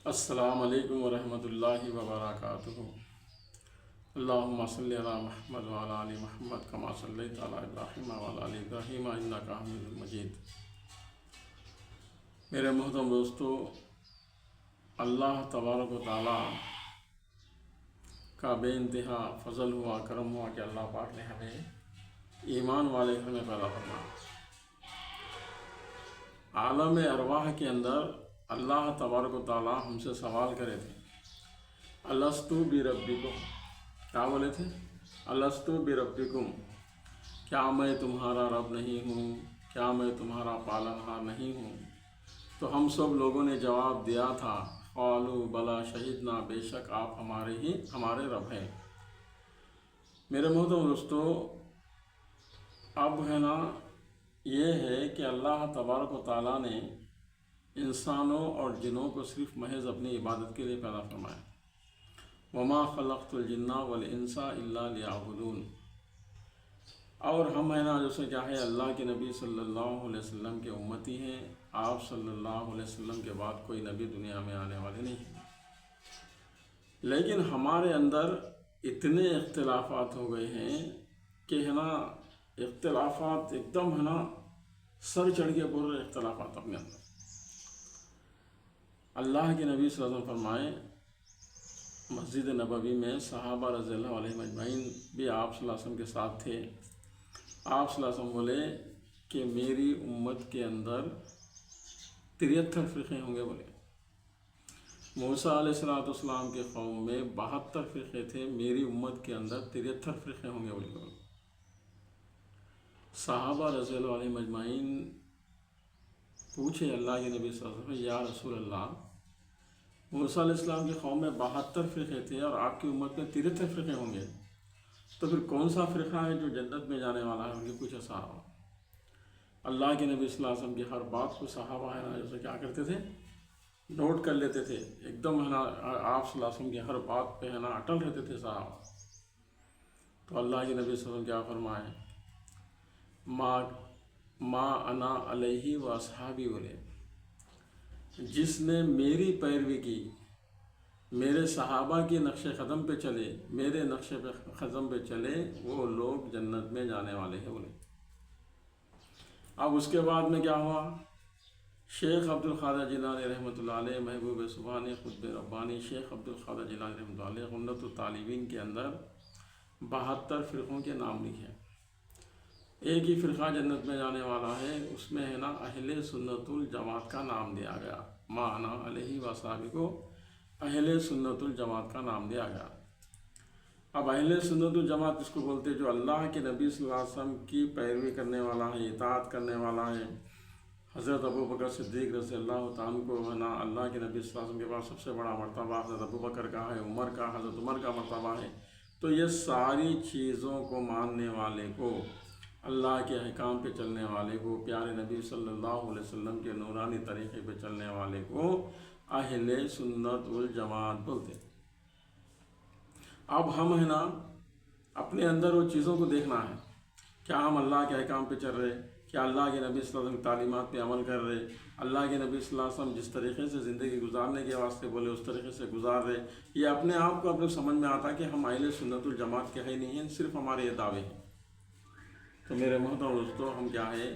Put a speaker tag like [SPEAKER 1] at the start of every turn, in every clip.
[SPEAKER 1] السلام علیکم ورحمۃ اللہ وبرکاتہ۔ اللہم صلی علی محمد وعلی آل محمد کما صلیت علی ابراہیم وعلی آل ابراہیم انک حمید مجید۔ میرے محترم دوستو، اللہ تبارک و تعالیٰ کا بے انتہا فضل ہوا، کرم ہوا کہ اللہ پاک نے ہمیں ایمان والے گھر میں پیدا فرمایا۔ عالم ارواح کے اندر اللہ تبارک و تعالیٰ ہم سے سوال کرے تھے، الستو بربکم، کیا بولے تھے؟ الستو بربکم، کیا میں تمہارا رب نہیں ہوں؟ کیا میں تمہارا پالنہار نہیں ہوں؟ تو ہم سب لوگوں نے جواب دیا تھا، قالوا بلا شہدنا، بے شک آپ ہمارے رب ہیں۔ میرے محترم دوستو، اب ہے نا یہ ہے کہ اللہ تبارک و تعالیٰ نے انسانوں اور جنوں کو صرف محض اپنی عبادت کے لیے پیدا فرمایا۔ وما خلقت الجن والانس الا لیعبدون، اور ہم ہے نا جیسے کیا ہے اللہ کے نبی صلی اللہ علیہ وسلم کے امتی ہیں۔ آپ صلی اللہ علیہ وسلم کے بعد کوئی نبی دنیا میں آنے والے نہیں ہیں، لیکن ہمارے اندر اتنے اختلافات ہو گئے ہیں کہ ہے نا اختلافات ایک دم ہے نا سر چڑھ کے بول رہے اختلافات اپنے اندر۔ اللہ کے نبی صلی اللہ علیہ وسلم فرمائے، مسجد نبوی میں صحابہ رضی اللہ علیہ اجمعین بھی آپ صلی اللہ علیہ وسلم کے ساتھ تھے۔ آپ صلی اللہ علیہ وسلم بولے کہ میری امت کے اندر 73 فرقے ہوں گے۔ بولے موسیٰ علیہ السلام کے قوم میں 72 فرقے تھے، میری امت کے اندر 73 فرقے ہوں گے۔ بولے صحابہ رضی اللہ علیہ اجمعین پوچھے اللہ کے نبی صلی اللہ علیہ وسلم، یا رسول اللہ، موسیٰ علیہ السلام کے قوم میں 72 فرقے تھے اور آپ کی امت میں 73 فرقے ہوں گے، تو پھر کون سا فرقہ ہے جو جنت میں جانے والا ہے؟ ان کے پوچھا صحابہ۔ اللہ کے نبی صلی اللہ علیہ وسلم کی ہر بات کو صحابہ ہے نا جیسے کیا کرتے تھے، نوٹ کر لیتے تھے، ایک دم ہے نا آپ صلی اللہ علیہ وسلم کی ہر بات پہ ہے نا اٹل رہتے تھے صحابہ۔ تو اللہ کے نبی صلی اللہ علیہ وسلم کیا فرمائے، ما انا علیہ و اصحابی، بولے جس نے میری پیروی کی، میرے صحابہ کے نقش قدم پہ چلے، میرے نقش قدم پہ چلے، وہ لوگ جنت میں جانے والے ہیں۔ بولے اب اس کے بعد میں کیا ہوا؟ شیخ عبد القادر جیلانی رحمۃ اللہ علیہ، محبوب سبحانی قطب ربانی شیخ عبد القادر جیلانی رحمۃ اللہ علیہ غنۃ الطالبین کے اندر 72 فرقوں کے نام لکھے۔ ایک ہی فرقہ جنت میں جانے والا ہے، اس میں ہے نا اہل سنت الجماعت کا نام دیا گیا۔ ما انا علیہ و اصحابی کو اہل سنت الجماعت کا نام دیا گیا۔ اب اہل سنت الجماعت اس کو بولتے جو اللہ کے نبی صلی اللہ علیہ وسلم کی پیروی کرنے والا ہے، اطاعت کرنے والا ہے۔ حضرت ابوبکر صدیق رضی اللہ تعالیٰ کو ہے نا اللہ کے نبی صلی اللہ علیہ وسلم کے پاس سب سے بڑا مرتبہ حضرت ابوبکر کا ہے، عمر کا، حضرت عمر کا مرتبہ ہے۔ تو یہ ساری چیزوں کو ماننے والے کو، اللہ کے احکام پہ چلنے والے کو، پیارے نبی صلی اللہ علیہ وسلم کے نورانی طریقے پہ چلنے والے کو اہل سنت الجماعت بولتے۔ اب ہم ہے نا اپنے اندر وہ چیزوں کو دیکھنا ہے، کیا ہم اللہ کے احکام پہ چل رہے، کیا اللہ کے نبی صلی اللہ علیہ وسلم کی تعلیمات پہ عمل کر رہے، اللہ کے نبی صلی اللہ علیہ وسلم جس طریقے سے زندگی گزارنے کے واسطے بولے اس طریقے سے گزار رہے، یہ اپنے آپ کو اپنے سمجھ میں آتا کہ ہم اہل سنت الجماعت کے ہی نہیں ہیں، صرف ہمارے یہ دعوے ہیں۔ تو میرے محترم دوستو، ہم کیا ہے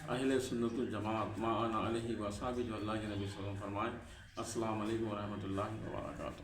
[SPEAKER 1] اہل سنت الجماعت، ما انا علیہ و اصحابی، جو اللہ کے نبی صلی اللہ علیہ وسلم فرمائے۔ السلام علیکم ورحمۃ اللہ وبرکاتہ۔